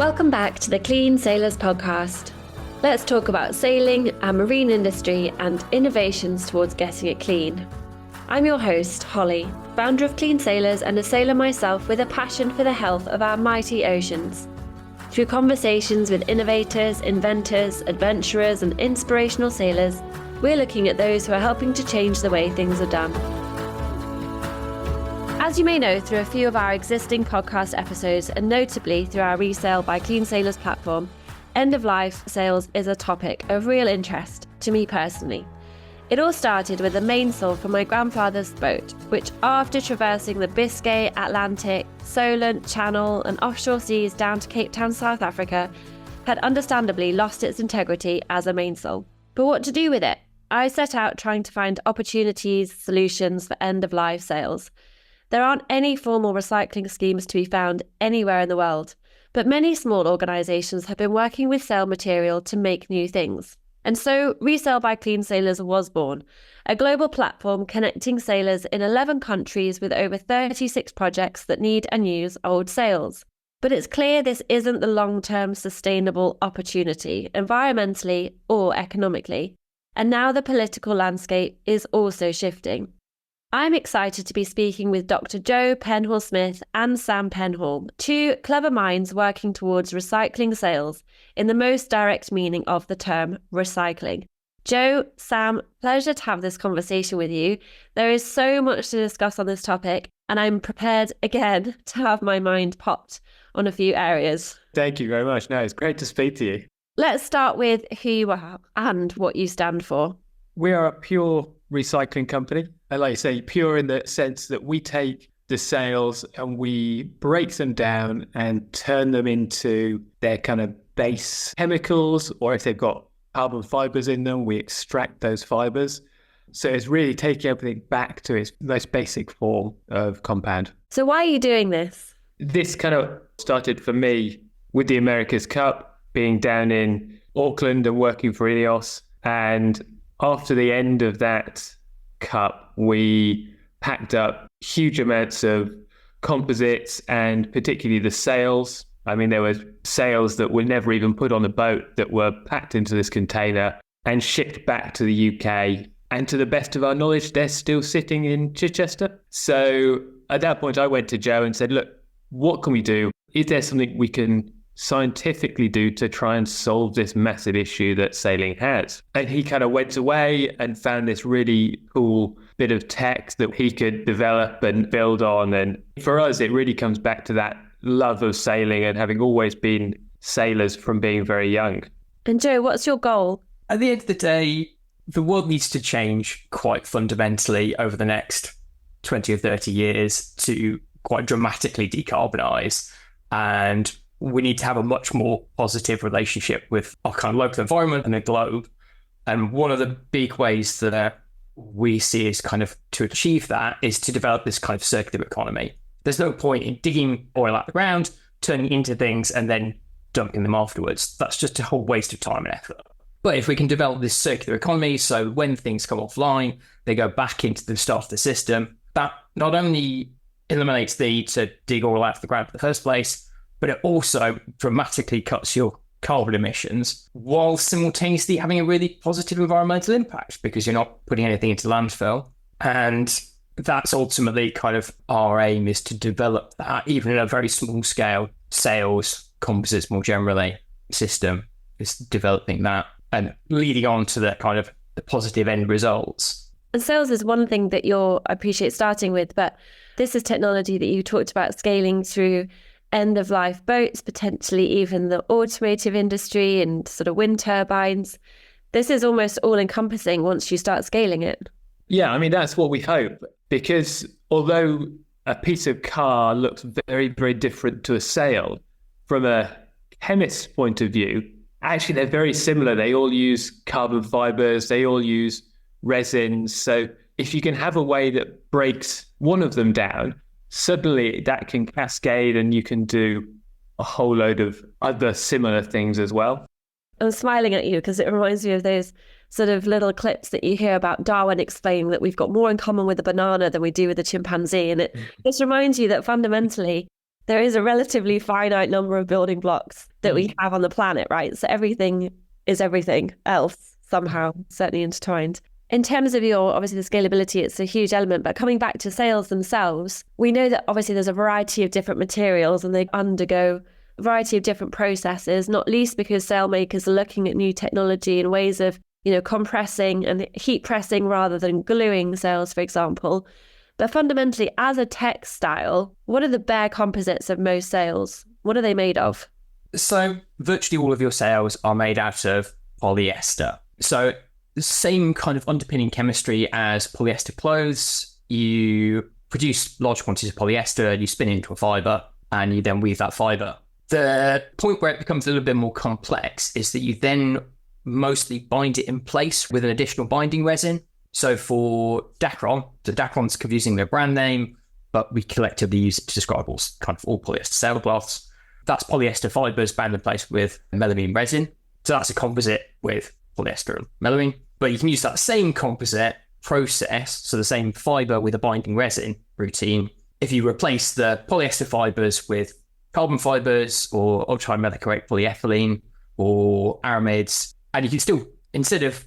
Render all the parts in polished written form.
Welcome back to the Clean Sailors podcast. Let's talk about sailing, our marine industry, and innovations towards getting it clean. I'm your host, Holly, founder of Clean Sailors and a sailor myself with a passion for the health of our mighty oceans. Through conversations with innovators, inventors, adventurers, and inspirational sailors, we're looking at those who are helping to change the way things are done. As you may know through a few of our existing podcast episodes, and notably through our Resale by Clean Sailors platform, end-of-life sales is a topic of real interest to me personally. It all started with a mainsail for my grandfather's boat, which after traversing the Biscay, Atlantic, Solent, Channel and offshore seas down to Cape Town, South Africa, had understandably lost its integrity as a mainsail. But what to do with it? I set out trying to find opportunities, solutions for end-of-life sales. There aren't any formal recycling schemes to be found anywhere in the world, but many small organisations have been working with sale material to make new things. And so Resale by Clean Sailors was born, a global platform connecting sailors in 11 countries with over 36 projects that need and use old sails. But it's clear this isn't the long-term sustainable opportunity, environmentally or economically. And now the political landscape is also shifting. I'm excited to be speaking with Dr. Joe Penhaul Smith and Sam Penhaul, two clever minds working towards recycling sales in the most direct meaning of the term recycling. Joe, Sam, pleasure to have this conversation with you. There is so much to discuss on this topic, and I'm prepared again to have my mind popped on a few areas. Thank you very much. No, it's great to speak to you. Let's start with who you are and what you stand for. We are a pure recycling company. And like you say, pure in the sense that we take the sails and we break them down and turn them into their kind of base chemicals, or if they've got carbon fibers in them, we extract those fibers. So it's really taking everything back to its most basic form of compound. So why are you doing this? This kind of started for me with the America's Cup, being down in Auckland and working for Ineos. And after the end of that cup, we packed up huge amounts of composites and particularly the sails. I mean, there were sails that were never even put on a boat that were packed into this container and shipped back to the UK. And to the best of our knowledge, they're still sitting in Chichester. So at that point, I went to Joe and said, look, what can we do? Is there something we can scientifically do to try and solve this massive issue that sailing has? And he kind of went away and found this really cool bit of tech that he could develop and build on. And for us, it really comes back to that love of sailing and having always been sailors from being very young. And Joe, what's your goal? At the end of the day, the world needs to change quite fundamentally over the next 20 or 30 years to quite dramatically decarbonise. And we need to have a much more positive relationship with our kind of local environment and the globe. And one of the big ways that we see is kind of to achieve that is to develop this kind of circular economy. There's no point in digging oil out the ground, turning it into things and then dumping them afterwards. That's just a whole waste of time and effort. But if we can develop this circular economy, so when things come offline, they go back into the start of the system, that not only eliminates the need to dig oil out of the ground in the first place, but it also dramatically cuts your carbon emissions while simultaneously having a really positive environmental impact because you're not putting anything into landfill. And that's ultimately kind of our aim, is to develop that, even in a very small scale, sales, composites more generally, system, is developing that and leading on to the kind of the positive end results. And sales is one thing that I appreciate starting with, but this is technology that you talked about scaling through end-of-life boats, potentially even the automotive industry and sort of wind turbines. This is almost all-encompassing once you start scaling it. Yeah, I mean, that's what we hope, because although a piece of car looks very, very different to a sail, from a chemist's point of view, actually they're very similar. They all use carbon fibers, they all use resins. So if you can have a way that breaks one of them down, suddenly that can cascade and you can do a whole load of other similar things as well. I'm smiling at you because it reminds me of those sort of little clips that you hear about Darwin explaining that we've got more in common with a banana than we do with a chimpanzee. And it just reminds you that fundamentally there is a relatively finite number of building blocks that we have on the planet, right? So everything is everything else somehow, certainly intertwined. In terms of obviously the scalability, it's a huge element, but coming back to sales themselves, we know that obviously there's a variety of different materials and they undergo a variety of different processes, not least because sale makers are looking at new technology and ways of, compressing and heat pressing rather than gluing sales, for example. But fundamentally, as a textile, what are the bare composites of most sails? What are they made of? So virtually all of your sails are made out of polyester. So the same kind of underpinning chemistry as polyester clothes. You produce large quantities of polyester, you spin it into a fibre, and you then weave that fibre. The point where it becomes a little bit more complex is that you then mostly bind it in place with an additional binding resin. So for Dacron, the Dacron's confusing their brand name, but we collectively use it to describe all polyester sailcloths. That's polyester fibres bound in place with melamine resin. So that's a composite with polyester and melamine. But you can use that same composite process, so the same fibre with a binding resin routine, if you replace the polyester fibres with carbon fibres or ultra-high melanoic polyethylene or aramids. And you can still, instead of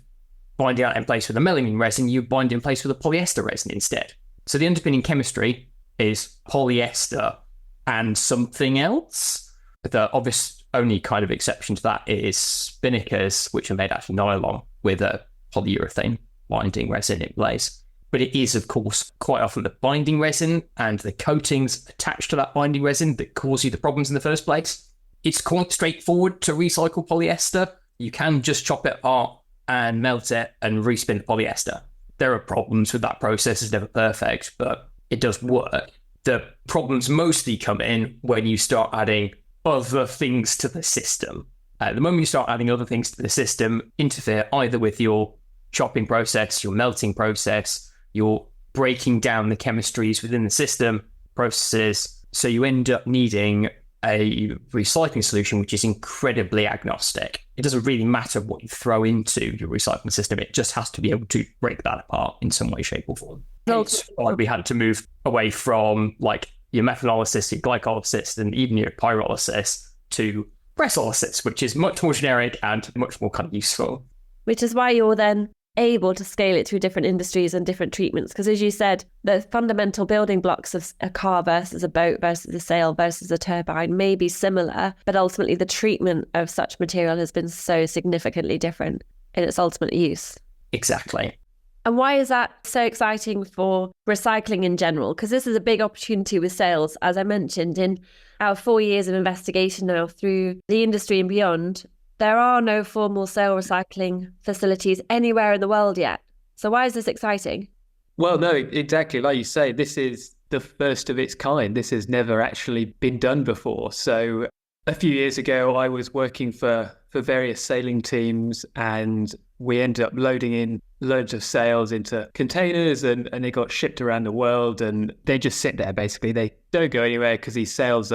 binding out in place with a melamine resin, you bind in place with a polyester resin instead. So the underpinning chemistry is polyester and something else. The obvious only kind of exception to that is spinnakers, which are made out of nylon with a polyurethane binding resin in place. But it is, of course, quite often the binding resin and the coatings attached to that binding resin that cause you the problems in the first place. It's quite straightforward to recycle polyester. You can just chop it apart and melt it and respin the polyester. There are problems with that process. It's never perfect, but it does work. The problems mostly come in when you start adding other things to the system. The moment you start adding other things to the system, interfere either with your chopping process, your melting process, your breaking down the chemistries within the system processes. So you end up needing a recycling solution which is incredibly agnostic. It doesn't really matter what you throw into your recycling system. It just has to be able to break that apart in some way, shape or form. That's why we had to move away from like your methanolysis, your glycolysis, and even your pyrolysis to pressolysis, which is much more generic and much more kind of useful. Which is why you're then able to scale it through different industries and different treatments. Because as you said, the fundamental building blocks of a car versus a boat versus a sail versus a turbine may be similar, but ultimately the treatment of such material has been so significantly different in its ultimate use. Exactly. And why is that so exciting for recycling in general? Because this is a big opportunity with sails. As I mentioned, in our 4 years of investigation now through the industry and beyond, there are no formal sail recycling facilities anywhere in the world yet. So why is this exciting? Well, no, exactly. Like you say, this is the first of its kind. This has never actually been done before. So a few years ago, I was working for various sailing teams, and we ended up loading in loads of sails into containers and they got shipped around the world, and they just sit there basically. They don't go anywhere because these sails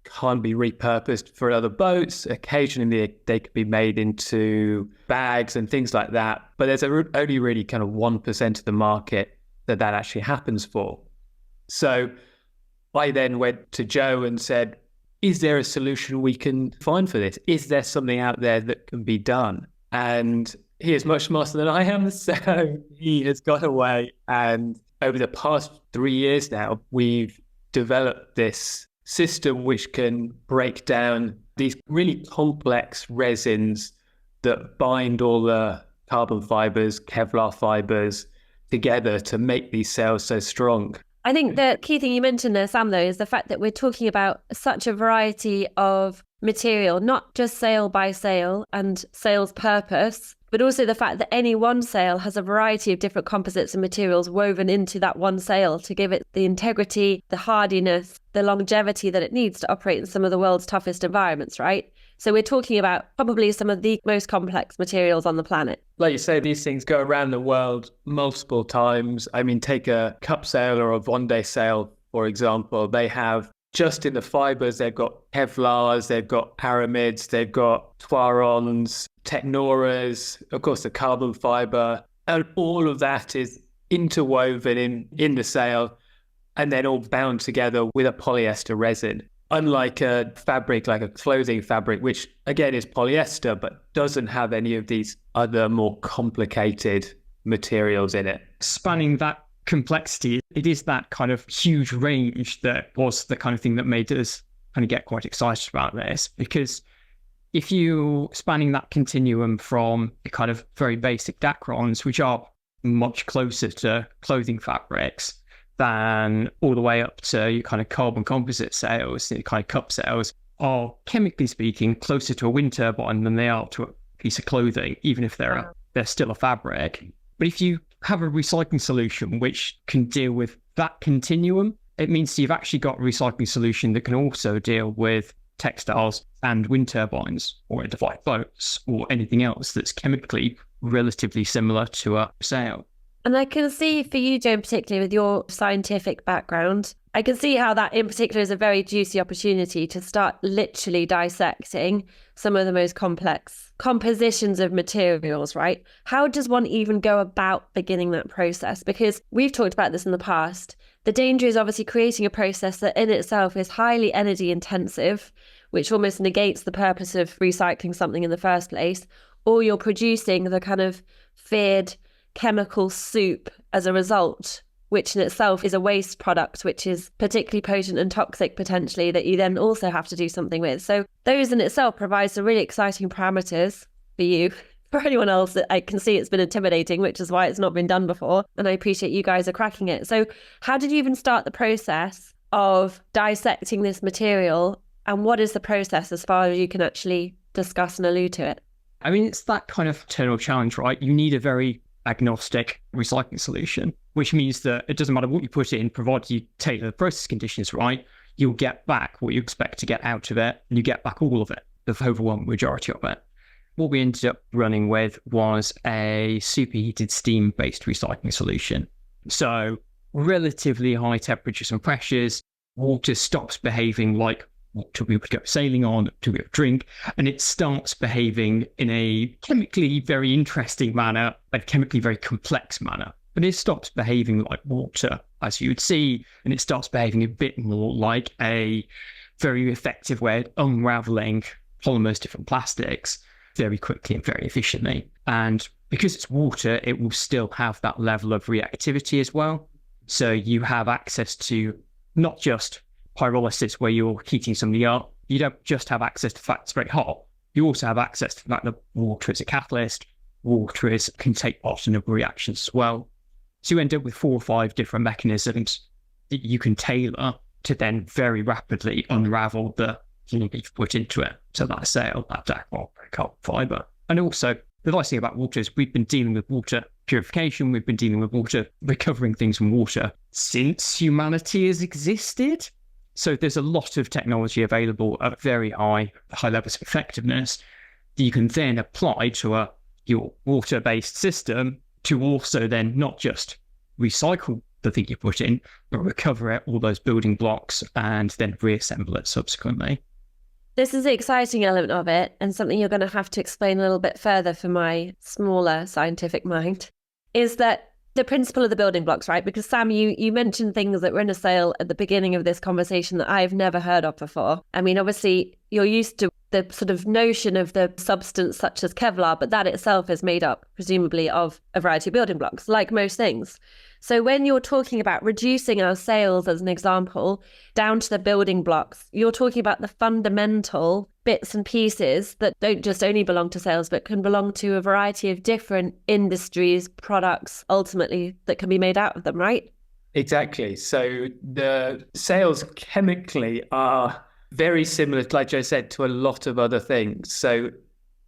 can't be repurposed for other boats. Occasionally they could be made into bags and things like that, but there's only really kind of 1% of the market that actually happens for. So I then went to Joe and said, is there a solution we can find for this? Is there something out there that can be done? And he is much smarter than I am, so he has got away. And over the past 3 years now, we've developed this system which can break down these really complex resins that bind all the carbon fibers, Kevlar fibers together to make these sails so strong. I think the key thing you mentioned there, Sam, though, is the fact that we're talking about such a variety of material, not just sail by sail and sail's purpose, but also the fact that any one sail has a variety of different composites and materials woven into that one sail to give it the integrity, the hardiness, the longevity that it needs to operate in some of the world's toughest environments, right? So we're talking about probably some of the most complex materials on the planet. Like you say, these things go around the world multiple times. I mean, take a cup sail or a one-day sail, for example. They have, just in the fibers, they've got Kevlars, they've got aramids, they've got Twarons, Technoras, of course, the carbon fiber. And all of that is interwoven in the sail and then all bound together with a polyester resin. unlike a fabric, like a clothing fabric, which again is polyester, but doesn't have any of these other more complicated materials in it. Spanning that complexity, it is that kind of huge range that was the kind of thing that made us kind of get quite excited about this. Because if you're spanning that continuum from the kind of very basic Dacrons, which are much closer to clothing fabrics, than all the way up to your kind of carbon composite sails, your kind of cup sails, are chemically speaking closer to a wind turbine than they are to a piece of clothing, even if they're still a fabric. But if you have a recycling solution which can deal with that continuum, it means you've actually got a recycling solution that can also deal with textiles and wind turbines or end-of-life boats or anything else that's chemically relatively similar to a sail. And I can see for you, Joan, particularly with your scientific background, I can see how that in particular is a very juicy opportunity to start literally dissecting some of the most complex compositions of materials, right? How does one even go about beginning that process? Because we've talked about this in the past. The danger is obviously creating a process that in itself is highly energy intensive, which almost negates the purpose of recycling something in the first place, or you're producing the kind of feared chemical soup as a result, which in itself is a waste product, which is particularly potent and toxic potentially, that you then also have to do something with. So those in itself provide some really exciting parameters for you. For anyone else, that I can see it's been intimidating, which is why it's not been done before. And I appreciate you guys are cracking it. So how did you even start the process of dissecting this material? And what is the process as far as you can actually discuss and allude to it? I mean, it's that kind of eternal challenge, right? You need a very agnostic recycling solution, which means that it doesn't matter what you put in, provided you tailor the process conditions right, you'll get back what you expect to get out of it, and you get back all of it, the overwhelming majority of it. What we ended up running with was a superheated steam-based recycling solution. So relatively high temperatures and pressures, water stops behaving like water we would go sailing on to drink, and it starts behaving in a chemically very interesting manner, a chemically very complex manner. But it stops behaving like water, as you would see, and it starts behaving a bit more like a very effective way of unraveling polymers, different plastics, very quickly and very efficiently. And because it's water, it will still have that level of reactivity as well. So you have access to not just pyrolysis, where you're heating something up. You don't just have access to the fact it's very hot. You also have access to the fact that water is a catalyst. Water can take part in the reactions as well. So you end up with 4 or 5 different mechanisms that you can tailor to then very rapidly unravel the thing you've put into it. So that sail, that Dacron, carbon fibre. And also, the nice thing about water is we've been dealing with water purification. We've been dealing with water, recovering things from water since humanity has existed. So there's a lot of technology available at very high levels of effectiveness that you can then apply to your water-based system to also then not just recycle the thing you put in, but recover it, all those building blocks, and then reassemble it subsequently. This is the exciting element of it, and something you're going to have to explain a little bit further for my smaller scientific mind, is that the principle of the building blocks, right? Because Sam, you mentioned things that were in a sail at the beginning of this conversation that I've never heard of before. I mean, obviously, you're used to the sort of notion of the substance such as Kevlar, but that itself is made up, presumably, of a variety of building blocks, like most things. So when you're talking about reducing our sails, as an example, down to the building blocks, you're talking about the fundamental bits and pieces that don't just only belong to sails, but can belong to a variety of different industries, products, ultimately, that can be made out of them, right? Exactly. So the sails chemically are very similar, like Joe said, to a lot of other things. So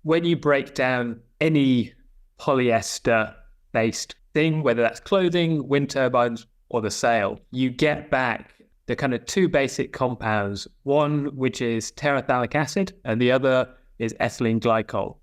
when you break down any polyester-based thing, whether that's clothing, wind turbines, or the sail, you get back the kind of 2 basic compounds, one which is terephthalic acid and the other is ethylene glycol.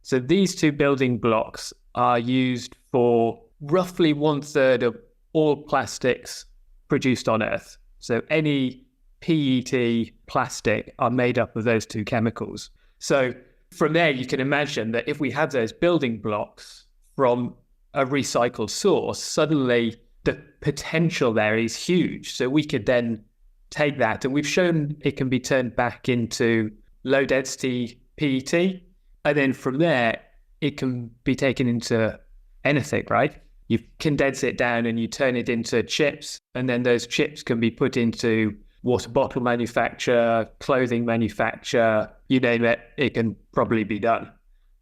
So these 2 building blocks are used for roughly 1/3 of all plastics produced on Earth. So any PET plastic are made up of those 2 chemicals. So from there, you can imagine that if we have those building blocks from a recycled source, suddenly the potential there is huge. So we could then take that, and we've shown it can be turned back into low density PET. And then from there, it can be taken into anything, right? You condense it down and you turn it into chips. And then those chips can be put into water bottle manufacture, clothing manufacture, you name it, it can probably be done.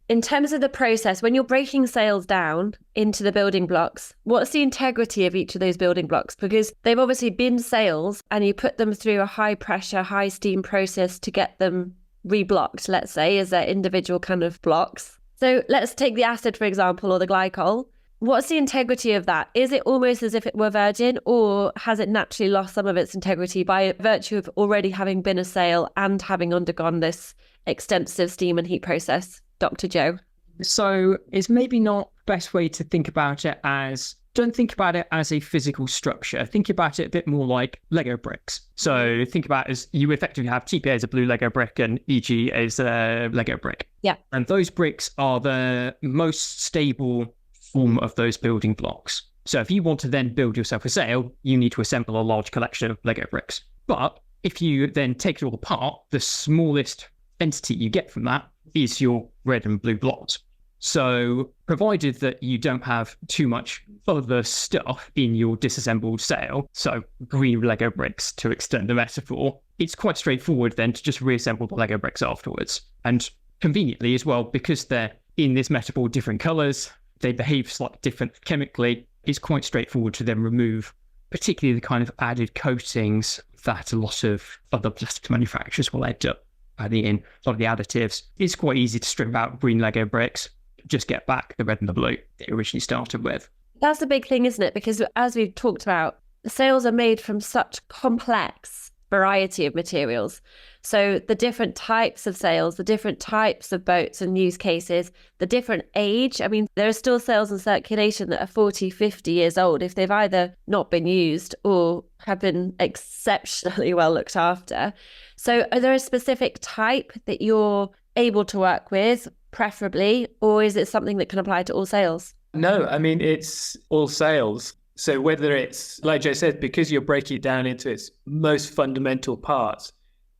In terms of the process, when you're breaking sales down into the building blocks, what's the integrity of each of those building blocks? Because they've obviously been sales and you put them through a high pressure, high steam process to get them reblocked, let's say, as their individual kind of blocks. So let's take the acid, for example, or the glycol. What's the integrity of that? Is it almost as if it were virgin, or has it naturally lost some of its integrity by virtue of already having been a sale and having undergone this extensive steam and heat process? Dr. Joe? So it's maybe not the best way to think about it as, don't think about it as a physical structure. Think about it a bit more like Lego bricks. So think about it as you effectively have TPA as a blue Lego brick and EG as a Lego brick. Yeah. And those bricks are the most stable form of those building blocks. So if you want to then build yourself a sail, you need to assemble a large collection of Lego bricks. But if you then take it all apart, the smallest entity you get from that is your red and blue blocks. So provided that you don't have too much other stuff in your disassembled sail, so green Lego bricks to extend the metaphor, it's quite straightforward then to just reassemble the Lego bricks afterwards. And conveniently as well, because they're in this metaphor different colours, they behave slightly different chemically, it's quite straightforward to then remove particularly the kind of added coatings that a lot of other plastic manufacturers will end up adding in. A lot of the additives. It's quite easy to strip out green Lego bricks, just get back the red and the blue they originally started with. That's the big thing, isn't it? Because as we've talked about, the sails are made from such complex variety of materials. So the different types of sails, the different types of boats and use cases, the different age. I mean, there are still sails in circulation that are 40, 50 years old if they've either not been used or have been exceptionally well looked after. So are there a specific type that you're able to work with, preferably, or is it something that can apply to all sails? No, I mean, it's all sails. So whether it's, like Joe said, because you're breaking it down into its most fundamental parts,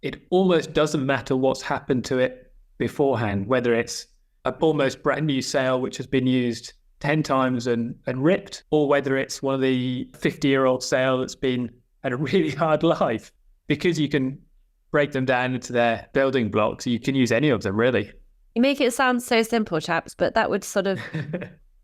it almost doesn't matter what's happened to it beforehand, whether it's an almost brand new sail which has been used 10 times and ripped, or whether it's one of the 50-year-old sail that's been had a really hard life. Because you can break them down into their building blocks, you can use any of them, really. You make it sound so simple, chaps, but that would sort of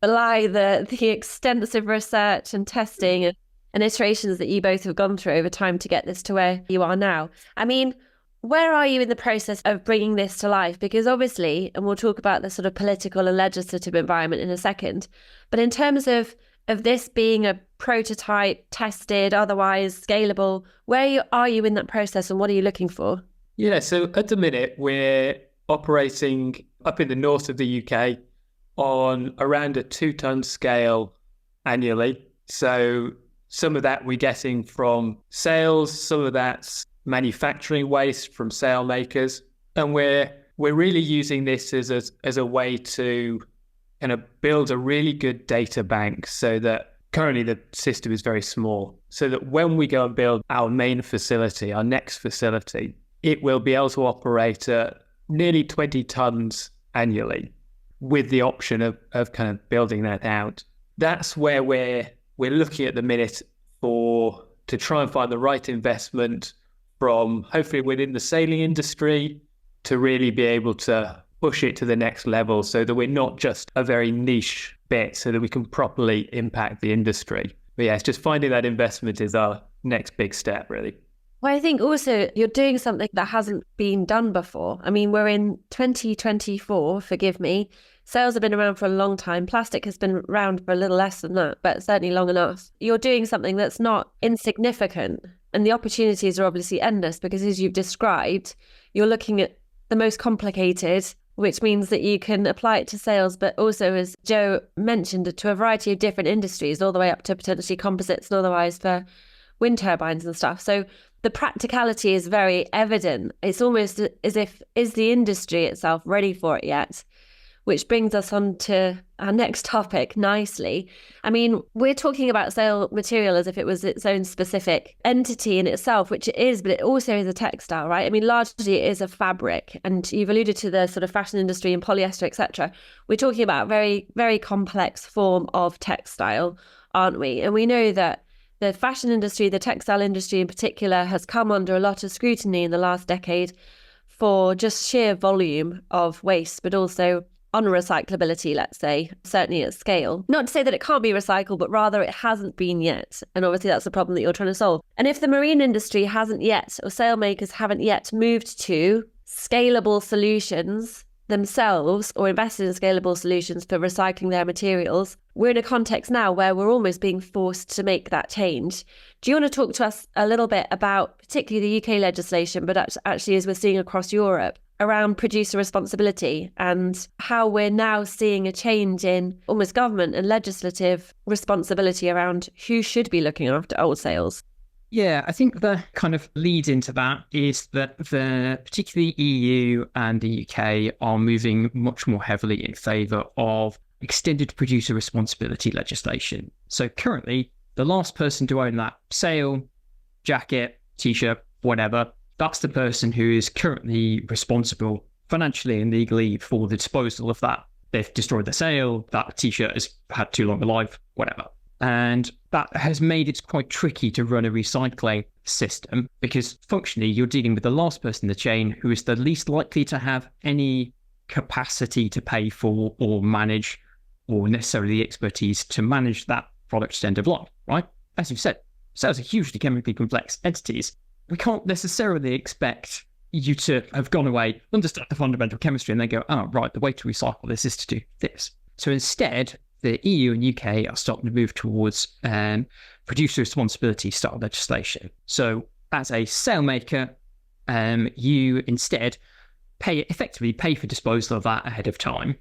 belie the extensive research and testing and iterations that you both have gone through over time to get this to where you are now. I mean, where are you in the process of bringing this to life? Because obviously, and we'll talk about the sort of political and legislative environment in a second, but in terms of this being a prototype, tested, otherwise scalable, where are you in that process and what are you looking for? Yeah, so at the minute, we're operating up in the north of the UK on around a 2-ton scale annually. So some of that we're getting from sales, some of that's manufacturing waste from sail makers. And we're really using this as a way to kind of build a really good data bank, so that currently the system is very small, so that when we go and build our main facility, our next facility, it will be able to operate at nearly 20 tons annually, with the option of kind of building that out. That's where we're looking at the minute to try and find the right investment from hopefully within the sailing industry to really be able to push it to the next level, so that we're not just a very niche bit, so that we can properly impact the industry. But yeah, it's just finding that investment is our next big step, really. Well, I think also you're doing something that hasn't been done before. I mean, we're in 2024, forgive me. Sails have been around for a long time. Plastic has been around for a little less than that, but certainly long enough. You're doing something that's not insignificant. And the opportunities are obviously endless, because as you've described, you're looking at the most complicated, which means that you can apply it to sails, but also, as Joe mentioned, to a variety of different industries, all the way up to potentially composites and otherwise for wind turbines and stuff. So the practicality is very evident. It's almost as if, is the industry itself ready for it yet? which brings us on to our next topic nicely. I mean, we're talking about sale material as if it was its own specific entity in itself, which it is, but it also is a textile, right? I mean, largely it is a fabric, and you've alluded to the sort of fashion industry and polyester, etc. We're talking about a very, very complex form of textile, aren't we? And we know that the fashion industry, the textile industry in particular, has come under a lot of scrutiny in the last decade for just sheer volume of waste, but also unrecyclability, let's say, certainly at scale. Not to say that it can't be recycled, but rather it hasn't been yet. And obviously that's the problem that you're trying to solve. And if the marine industry hasn't yet, or sail makers haven't yet moved to scalable solutions themselves or invested in scalable solutions for recycling their materials, we're in a context now where we're almost being forced to make that change. Do you want to talk to us a little bit about particularly the UK legislation, but actually as we're seeing across Europe, around producer responsibility and how we're now seeing a change in almost government and legislative responsibility around who should be looking after old sails? Yeah, I think the kind of lead into that is that the particularly EU and the UK are moving much more heavily in favour of extended producer responsibility legislation. So currently, the last person to own that sail, jacket, t-shirt, whatever, that's the person who is currently responsible financially and legally for the disposal of that. They've destroyed the sail, that t-shirt has had too long a life, whatever. And that has made it quite tricky to run a recycling system because functionally you're dealing with the last person in the chain who is the least likely to have any capacity to pay for or manage or necessarily the expertise to manage that product's end of life, right? As you said, sales are hugely chemically complex entities. We can't necessarily expect you to have gone away, understand the fundamental chemistry and then go, oh, right, the way to recycle this is to do this. So instead, the EU and UK are starting to move towards producer responsibility style legislation. So as a sailmaker, you instead effectively pay for disposal of that ahead of time.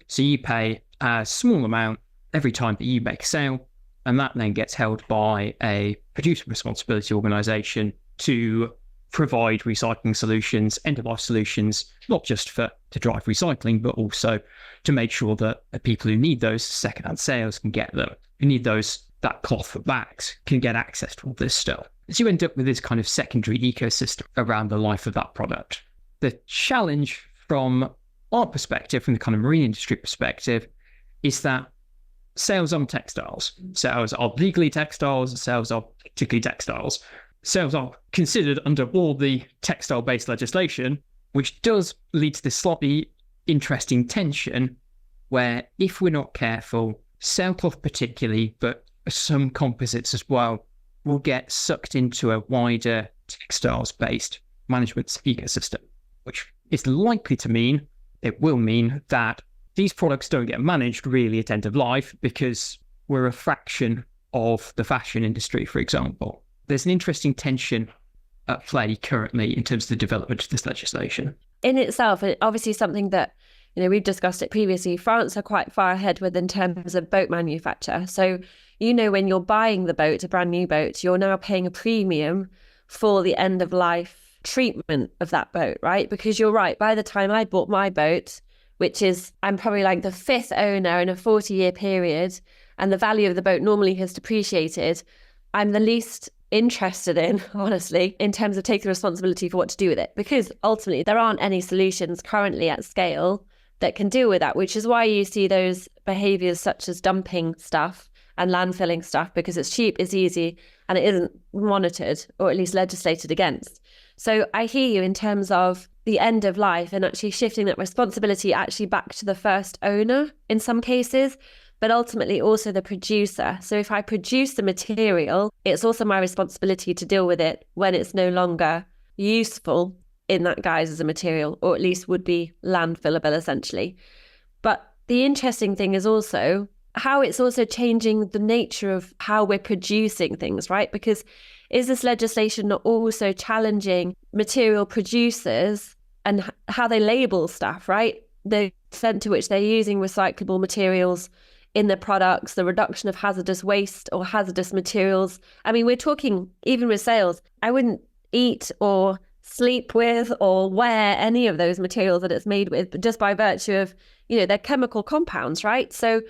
So you pay a small amount every time that you make a sale, and that then gets held by a producer responsibility organisation to provide recycling solutions, end-of-life solutions, not just to drive recycling, but also to make sure that the people who need those second-hand sales can get them. Who need that cloth for bags can get access to all this stuff. So you end up with this kind of secondary ecosystem around the life of that product. The challenge from our perspective, from the kind of marine industry perspective, is that sales on textiles, sales are legally textiles, sales are particularly textiles. Sales are considered under all the textile-based legislation, which does lead to this slightly interesting tension where if we're not careful, sailcloth particularly, but some composites as well, will get sucked into a wider textiles-based management ecosystem, which is likely to mean, it will mean that these products don't get managed really at end of life because we're a fraction of the fashion industry, for example. There's an interesting tension at play currently in terms of the development of this legislation. In itself, obviously something that, we've discussed it previously, France are quite far ahead with in terms of boat manufacture. So, when you're buying the boat, a brand new boat, you're now paying a premium for the end of life treatment of that boat, right? Because you're right, by the time I bought my boat, which is, I'm probably like the fifth owner in a 40-year period, and the value of the boat normally has depreciated, I'm the least interested in, honestly, in terms of taking responsibility for what to do with it, because ultimately there aren't any solutions currently at scale that can deal with that, which is why you see those behaviours such as dumping stuff and landfilling stuff, because it's cheap, it's easy, and it isn't monitored or at least legislated against. So I hear you in terms of the end of life and actually shifting that responsibility actually back to the first owner in some cases, but ultimately also the producer. So if I produce the material, it's also my responsibility to deal with it when it's no longer useful in that guise as a material, or at least would be landfillable essentially. But the interesting thing is also how it's also changing the nature of how we're producing things, right? Because is this legislation not also challenging material producers and how they label stuff, right? The extent to which they're using recyclable materials in their products, the reduction of hazardous waste or hazardous materials. I mean, we're talking, even with sales, I wouldn't eat or sleep with or wear any of those materials that it's made with, but just by virtue of, they're chemical compounds, right? So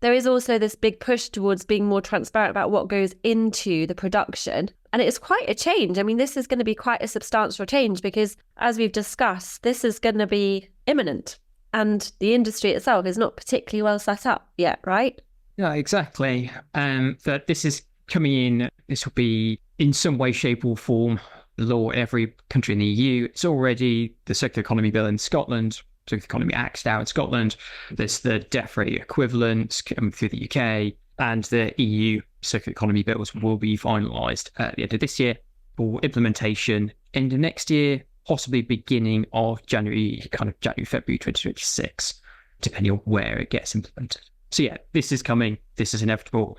there is also this big push towards being more transparent about what goes into the production. And it's quite a change. I mean, this is going to be quite a substantial change because, as we've discussed, this is going to be imminent. And the industry itself is not particularly well set up yet, right? Yeah, exactly. That this is coming in, this will be in some way, shape or form law in every country in the EU. It's already the Circular Economy Bill in Scotland, Circular Economy Act now in Scotland. There's the debt-free equivalent coming through the UK, and the EU Circular Economy Bills will be finalised at the end of this year for implementation end of next year, possibly beginning of January, February 2026, depending on where it gets implemented. So yeah, this is coming. This is inevitable.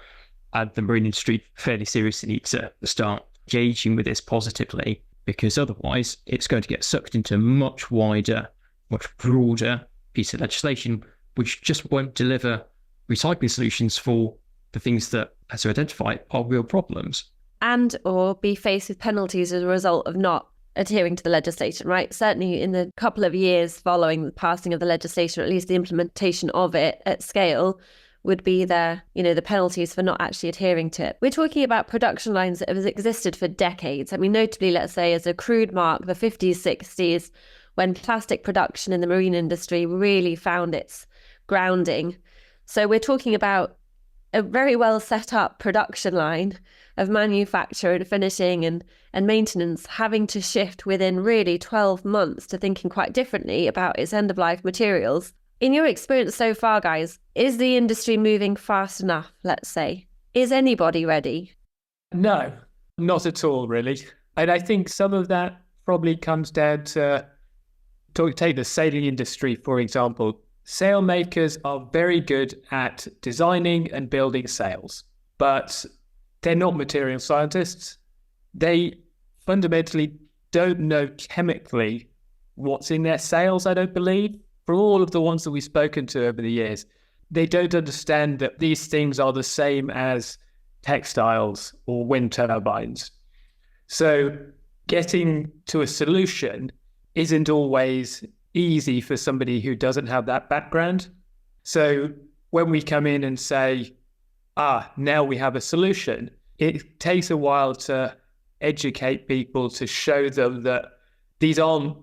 The marine industry fairly seriously needs to start engaging with this positively, because otherwise it's going to get sucked into a much wider, much broader piece of legislation, which just won't deliver recycling solutions for the things that, as we identify, are real problems. And or be faced with penalties as a result of not adhering to the legislation, right? Certainly in the couple of years following the passing of the legislation, or at least the implementation of it at scale, would be the penalties for not actually adhering to it. We're talking about production lines that have existed for decades. I mean, notably, let's say, as a crude mark, the 50s, 60s, when plastic production in the marine industry really found its grounding. So we're talking about a very well set up production line of manufacture and finishing and maintenance having to shift within really 12 months to thinking quite differently about its end-of-life materials. In your experience so far, guys, is the industry moving fast enough, let's say? Is anybody ready? No, not at all, really. And I think some of that probably comes down to take the sailing industry, for example. Sail makers are very good at designing and building sails, but they're not material scientists. They fundamentally don't know chemically what's in their sails, I don't believe. For all of the ones that we've spoken to over the years, they don't understand that these things are the same as textiles or wind turbines. So getting to a solution isn't always easy for somebody who doesn't have that background. So when we come in and say, now we have a solution, it takes a while to educate people, to show them that these aren't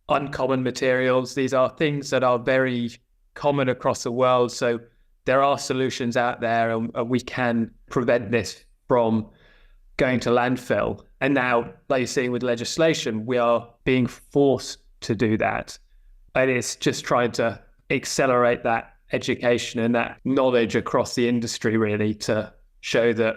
uncommon materials. These are things that are very common across the world. So there are solutions out there, and we can prevent this from going to landfill. And now, like you're seeing with legislation, we are being forced to do that. And it's just trying to accelerate that education and that knowledge across the industry, really, to show that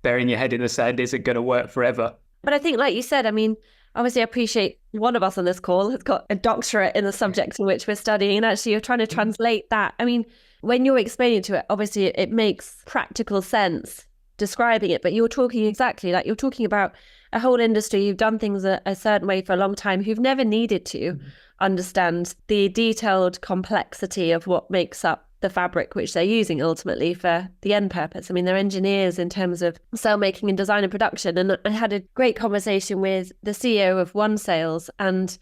burying your head in the sand isn't going to work forever. But I think, like you said, I mean, obviously I appreciate one of us on this call has got a doctorate in the subject in which we're studying, and actually you're trying to translate that. I mean, when you're explaining to it, obviously it makes practical sense describing it, but you're talking exactly like you're talking about a whole industry who've done things a certain way for a long time, who've never needed to understand the detailed complexity of what makes up the fabric which they're using ultimately for the end purpose. I mean, they're engineers in terms of sail making and design and production. And I had a great conversation with the CEO of One Sails, and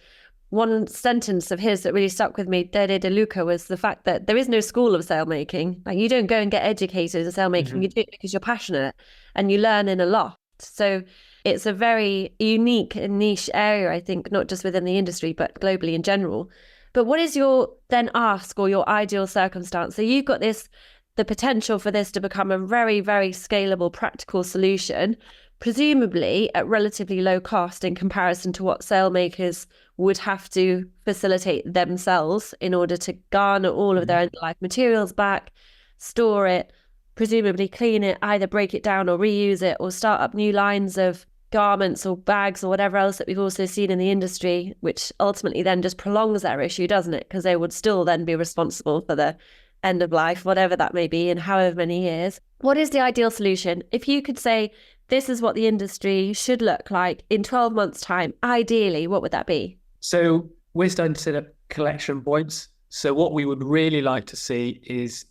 one sentence of his that really stuck with me, Dede De Luca, was the fact that there is no school of sail making. Like, you don't go and get educated in sail making, you do it because you're passionate and you learn in a loft. So it's a very unique and niche area, I think, not just within the industry, but globally in general. But what is your then ask or your ideal circumstance? So you've got the potential for this to become a very, very scalable, practical solution, presumably at relatively low cost in comparison to what sail makers would have to facilitate themselves in order to garner all of their end-of-life materials back, store it, presumably clean it, either break it down or reuse it, or start up new lines of garments or bags or whatever else that we've also seen in the industry, which ultimately then just prolongs their issue, doesn't it? Because they would still then be responsible for the end of life, whatever that may be, in however many years. What is the ideal solution? If you could say, this is what the industry should look like in 12 months' time, ideally, what would that be? So we're starting to set up collection points. So what we would really like to see is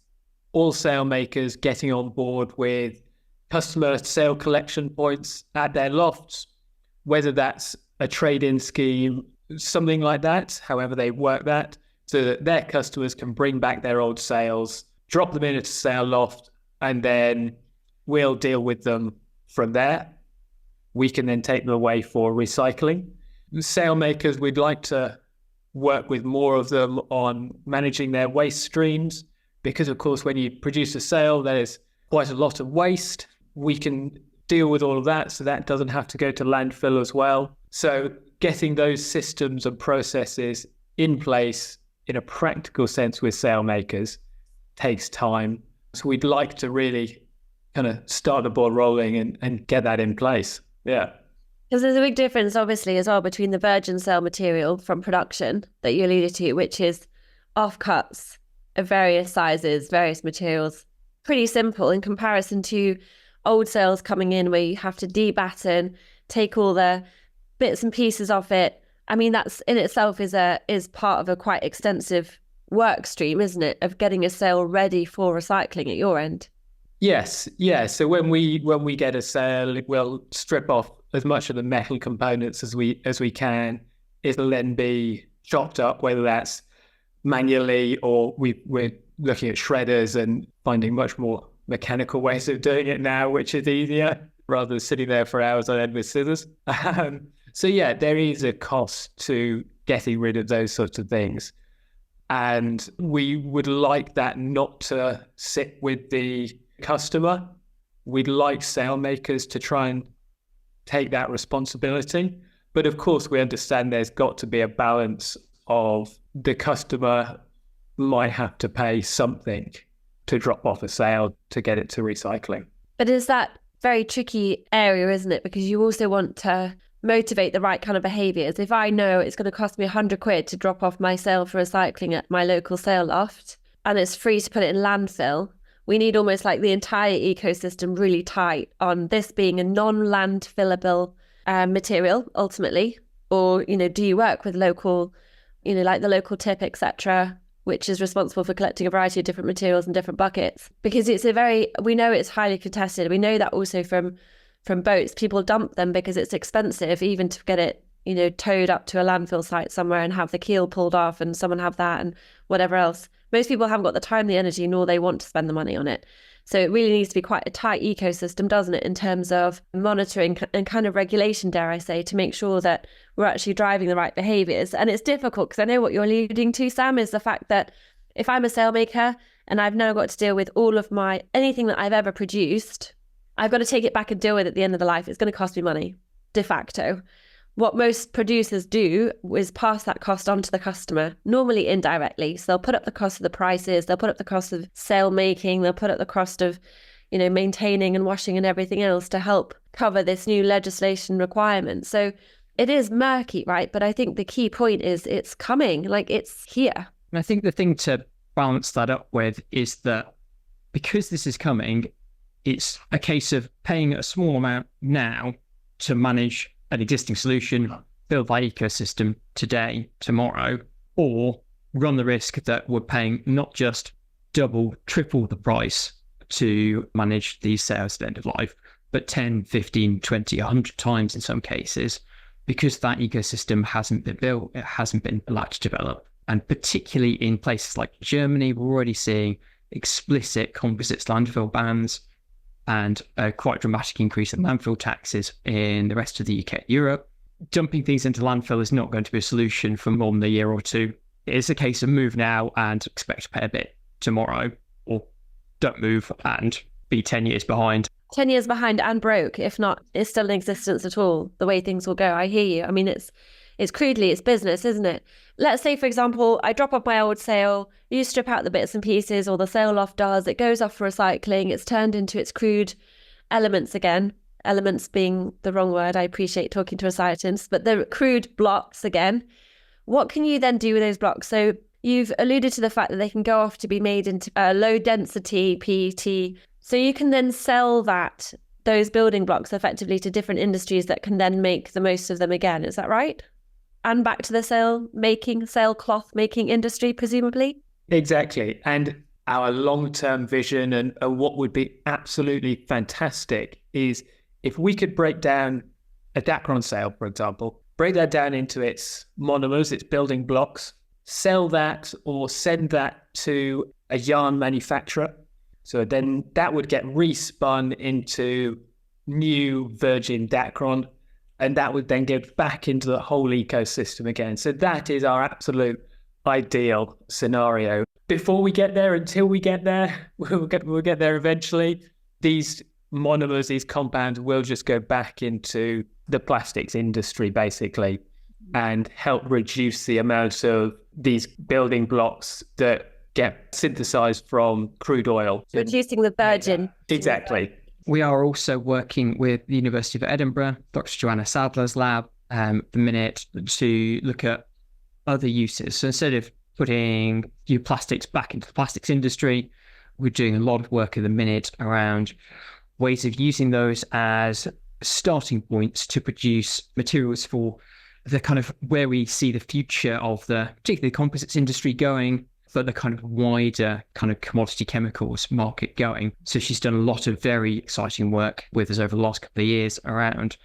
all sail makers getting on board with customer sail collection points at their lofts, whether that's a trade-in scheme, something like that, however they work that, so that their customers can bring back their old sales, drop them in at a sale loft, and then we'll deal with them from there. We can then take them away for recycling. Sale makers, we'd like to work with more of them on managing their waste streams, because of course when you produce a sale there's quite a lot of waste. We can deal with all of that, so that doesn't have to go to landfill as well. So getting those systems and processes in place in a practical sense with sale makers takes time. So we'd like to really kind of start the ball rolling and get that in place. Yeah. Because there's a big difference, obviously, as well, between the virgin sale material from production that you alluded to, which is offcuts of various sizes, various materials. Pretty simple in comparison to old sales coming in where you have to debatten, take all the bits and pieces off it. I mean, that's in itself is part of a quite extensive work stream, isn't it, of getting a sale ready for recycling at your end? Yes, yeah. So when we get a sale, we'll strip off as much of the metal components as we can. It'll then be chopped up, whether that's manually or we're looking at shredders and finding much more mechanical ways of doing it now, which is easier rather than sitting there for hours on end with scissors. So yeah, there is a cost to getting rid of those sorts of things. And we would like that not to sit with the customer. We'd like sale makers to try and take that responsibility. But of course, we understand there's got to be a balance of the customer might have to pay something to drop off a sale to get it to recycling. But is that very tricky area, isn't it? Because you also want to motivate the right kind of behaviours. If I know it's going to cost me £100 to drop off my sale for recycling at my local sale loft and it's free to put it in landfill, we need almost like the entire ecosystem really tight on this being a non-landfillable material ultimately. Or, do you work with local, like the local tip, etc., which is responsible for collecting a variety of different materials in different buckets? Because we know it's highly contested. We know that also from boats. People dump them because it's expensive even to get it, towed up to a landfill site somewhere and have the keel pulled off and someone have that and whatever else. Most people haven't got the time, the energy, nor they want to spend the money on it. So it really needs to be quite a tight ecosystem, doesn't it, in terms of monitoring and kind of regulation, dare I say, to make sure that we're actually driving the right behaviours. And it's difficult because I know what you're alluding to, Sam, is the fact that if I'm a sale maker and I've now got to deal with all of anything that I've ever produced, I've got to take it back and deal with it at the end of the life. It's going to cost me money, de facto. What most producers do is pass that cost on to the customer, normally indirectly. So they'll put up the cost of the prices, they'll put up the cost of sale making, they'll put up the cost of, maintaining and washing and everything else to help cover this new legislation requirement. So it is murky, right? But I think the key point is it's coming, like it's here. And I think the thing to balance that up with is that because this is coming, it's a case of paying a small amount now to manage an existing solution, build that ecosystem today, tomorrow, or run the risk that we're paying not just double, triple the price to manage these sales at the end of life, but 10, 15, 20, 100 times in some cases, because that ecosystem hasn't been built, it hasn't been allowed to develop. And particularly in places like Germany, we're already seeing explicit composites landfill bans and a quite dramatic increase in landfill taxes in the rest of the UK and Europe. Dumping things into landfill is not going to be a solution for more than a year or two. It is a case of move now and expect to pay a bit tomorrow, or don't move and be 10 years behind. 10 years behind and broke, if not, it's still in existence at all, the way things will go. I hear you. I mean, it's crudely, it's business, isn't it? Let's say, for example, I drop off my old sale, you strip out the bits and pieces, or the sale loft does, it goes off for recycling, it's turned into its crude elements again. Elements being the wrong word, I appreciate talking to recitants, but the crude blocks again. What can you then do with those blocks? So you've alluded to the fact that they can go off to be made into low density PET. So you can then sell those building blocks effectively to different industries that can then make the most of them again. Is that right? And back to the sailcloth making industry, presumably? Exactly. And our long-term vision and what would be absolutely fantastic is if we could break down a Dacron sail, for example, break that down into its monomers, its building blocks, sell that or send that to a yarn manufacturer. So then that would get respun into new virgin Dacron, and that would then get back into the whole ecosystem again. So that is our absolute ideal scenario. Before we get there, until we get there, we'll get there eventually. These monomers, these compounds will just go back into the plastics industry, basically, and help reduce the amount of these building blocks that get synthesized from crude oil. Reducing the virgin. Exactly. We are also working with the University of Edinburgh, Dr. Joanna Sadler's lab, at the minute, to look at other uses. So instead of putting new plastics back into the plastics industry, we're doing a lot of work at the minute around ways of using those as starting points to produce materials for the kind of where we see the future of the particularly the composites industry going, but the kind of wider kind of commodity chemicals market going. So she's done a lot of very exciting work with us over the last couple of years around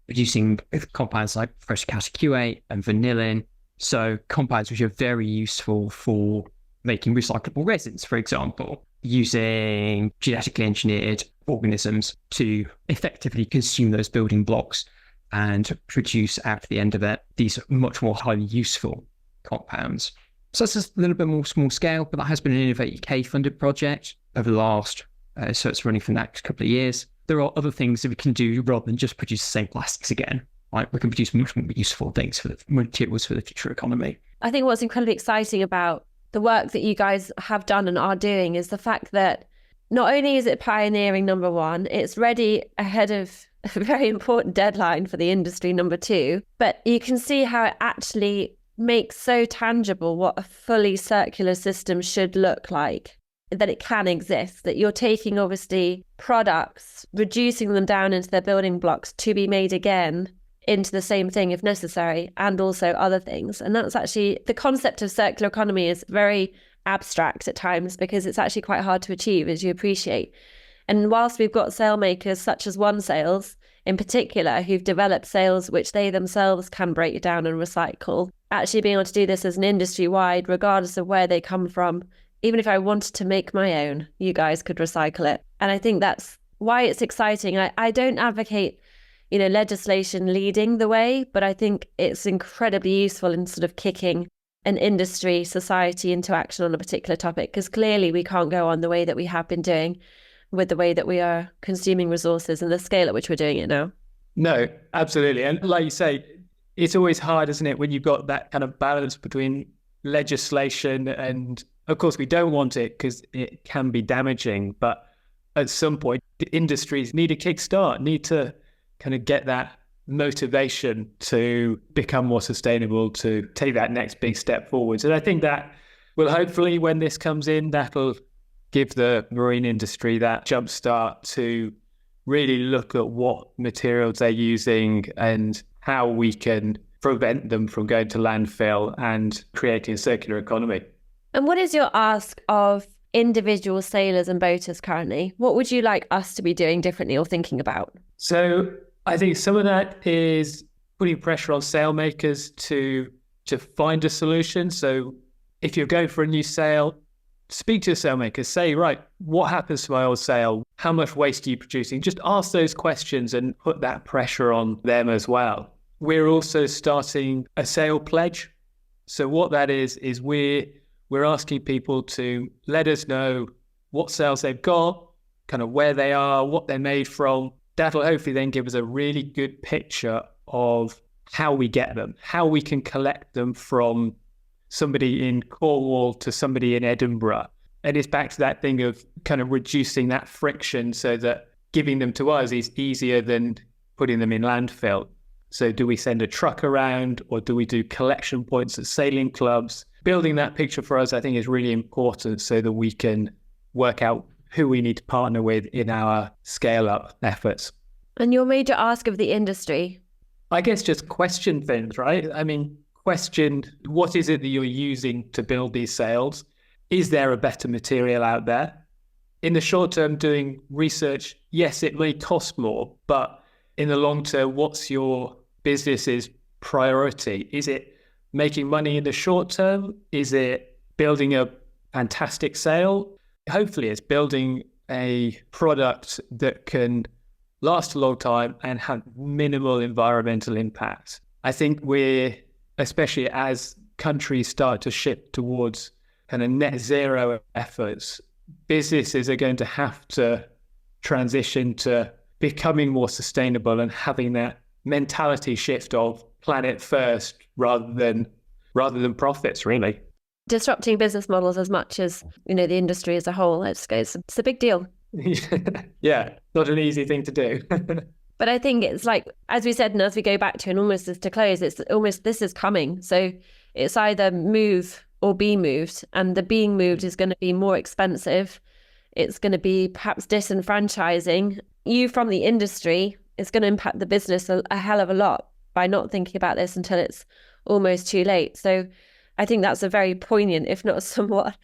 producing compounds like fresh catechate and vanillin. So compounds which are very useful for making recyclable resins, for example, using genetically engineered organisms to effectively consume those building blocks and produce at the end of it these much more highly useful compounds. So it's a little bit more small scale, but that has been an Innovate UK funded project over the last, so it's running for the next couple of years. There are other things that we can do rather than just produce the same plastics again. Right? We can produce much more useful things for the materials for the future economy. I think what's incredibly exciting about the work that you guys have done and are doing is the fact that not only is it pioneering, number one, it's ready ahead of a very important deadline for the industry, number two, but you can see how it actually makes so tangible what a fully circular system should look like, that it can exist, that you're taking obviously products, reducing them down into their building blocks to be made again into the same thing if necessary, and also other things. And that's actually, the concept of circular economy is very abstract at times because it's actually quite hard to achieve, as you appreciate. And whilst we've got sail makers such as One Sails in particular, who've developed sails which they themselves can break down and recycle, actually being able to do this as an industry-wide, regardless of where they come from, even if I wanted to make my own, you guys could recycle it. And I think that's why it's exciting. I don't advocate legislation leading the way, but I think it's incredibly useful in sort of kicking an industry, society into action on a particular topic, because clearly we can't go on the way that we have been doing with the way that we are consuming resources and the scale at which we're doing it now. No, absolutely. And like you say, it's always hard, isn't it, when you've got that kind of balance between legislation and, of course, we don't want it because it can be damaging, but at some point, the industries need a kickstart, need to kind of get that motivation to become more sustainable, to take that next big step forwards. And I think that will hopefully, when this comes in, that'll give the marine industry that jump start to really look at what materials they're using and how we can prevent them from going to landfill and creating a circular economy. And what is your ask of individual sailors and boaters currently? What would you like us to be doing differently or thinking about? So I think some of that is putting pressure on sail makers to find a solution. So if you're going for a new sail, speak to your sail makers, say, right, what happens to my old sail? How much waste are you producing? Just ask those questions and put that pressure on them as well. We're also starting a sail pledge. So what that is we're asking people to let us know what sails they've got, kind of where they are, what they're made from. That'll hopefully then give us a really good picture of how we get them, how we can collect them from somebody in Cornwall to somebody in Edinburgh. And it's back to that thing of kind of reducing that friction so that giving them to us is easier than putting them in landfill. So do we send a truck around or do we do collection points at sailing clubs? Building that picture for us, I think, is really important so that we can work out who we need to partner with in our scale-up efforts. And your major ask of the industry? I guess just question things, right? I mean, question what is it that you're using to build these sails? Is there a better material out there? In the short term, doing research, yes, it may cost more, but in the long term, what's your business's priority? Is it making money in the short term? Is it building a fantastic sale? Hopefully it's building a product that can last a long time and have minimal environmental impact. I think especially as countries start to shift towards kind of net zero efforts, businesses are going to have to transition to becoming more sustainable and having that mentality shift of planet first rather than profits, really. Disrupting business models as much as, the industry as a whole, it's a big deal. Yeah, not an easy thing to do. But I think it's like, as we said, and as we go back to, and almost as to close, it's almost, this is coming. So it's either move or be moved, and the being moved is going to be more expensive. It's going to be perhaps disenfranchising you from the industry. It's going to impact the business a hell of a lot by not thinking about this until it's almost too late. So I think that's a very poignant, if not somewhat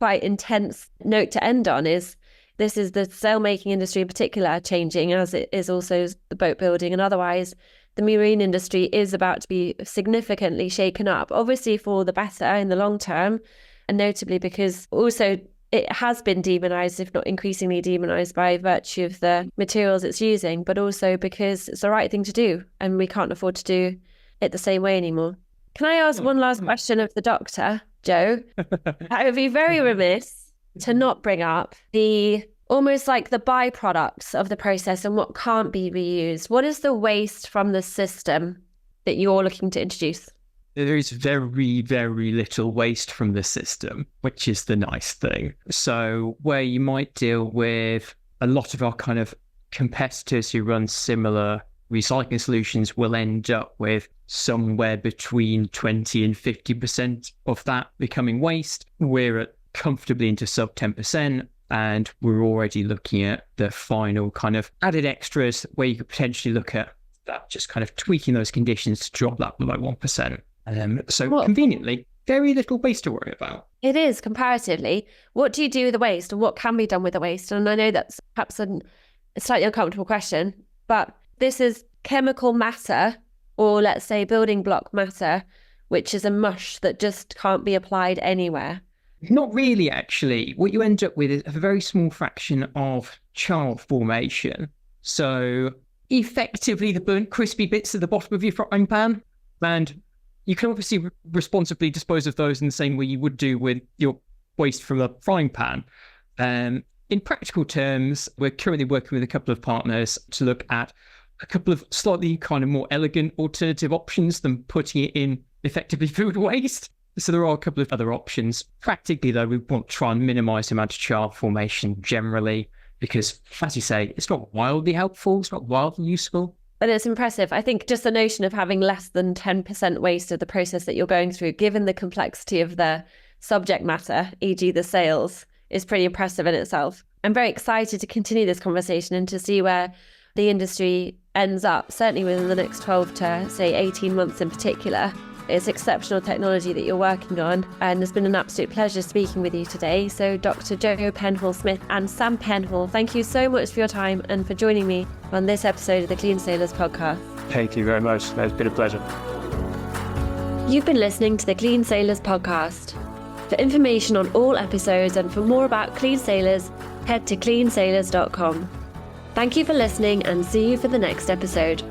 quite intense note to end on, is this is the sail-making industry in particular changing, as it is also the boat building, and otherwise the marine industry is about to be significantly shaken up, obviously for the better in the long term, and notably because also it has been demonized, if not increasingly demonized, by virtue of the materials it's using, but also because it's the right thing to do and we can't afford to do it the same way anymore. Can I ask one last question of the doctor, Joe? I would be very remiss to not bring up almost like the byproducts of the process and what can't be reused. What is the waste from the system that you're looking to introduce? There is very, very little waste from the system, which is the nice thing. So where you might deal with a lot of our kind of competitors who run similar recycling solutions will end up with somewhere between 20 and 50% of that becoming waste. We're at comfortably into sub 10%, and we're already looking at the final kind of added extras where you could potentially look at that, just kind of tweaking those conditions to drop that below 1%. Conveniently, very little waste to worry about. It is, comparatively. What do you do with the waste, and what can be done with the waste? And I know that's perhaps a slightly uncomfortable question, but this is chemical matter, or let's say building block matter, which is a mush that just can't be applied anywhere. Not really, actually. What you end up with is a very small fraction of char formation. So effectively the burnt crispy bits at the bottom of your frying pan, and you can obviously responsibly dispose of those in the same way you would do with your waste from a frying pan. In practical terms, we're currently working with a couple of partners to look at a couple of slightly kind of more elegant alternative options than putting it in effectively food waste. So there are a couple of other options. Practically, though, we want to try and minimise the amount of char formation generally, because, as you say, it's not wildly helpful, it's not wildly useful. And it's impressive. I think just the notion of having less than 10% waste of the process that you're going through, given the complexity of the subject matter, e.g. the sales, is pretty impressive in itself. I'm very excited to continue this conversation and to see where the industry ends up, certainly within the next 12 to, say, 18 months in particular. It's exceptional technology that you're working on, and it's been an absolute pleasure speaking with you today. So Dr. Joe Penhaul-Smith and Sam Penhaul, thank you so much for your time and for joining me on this episode of the Clean Sailors podcast. Thank you very much. It's been a pleasure. You've been listening to the Clean Sailors podcast. For information on all episodes and for more about Clean Sailors, head to cleansailors.com. Thank you for listening, and see you for the next episode.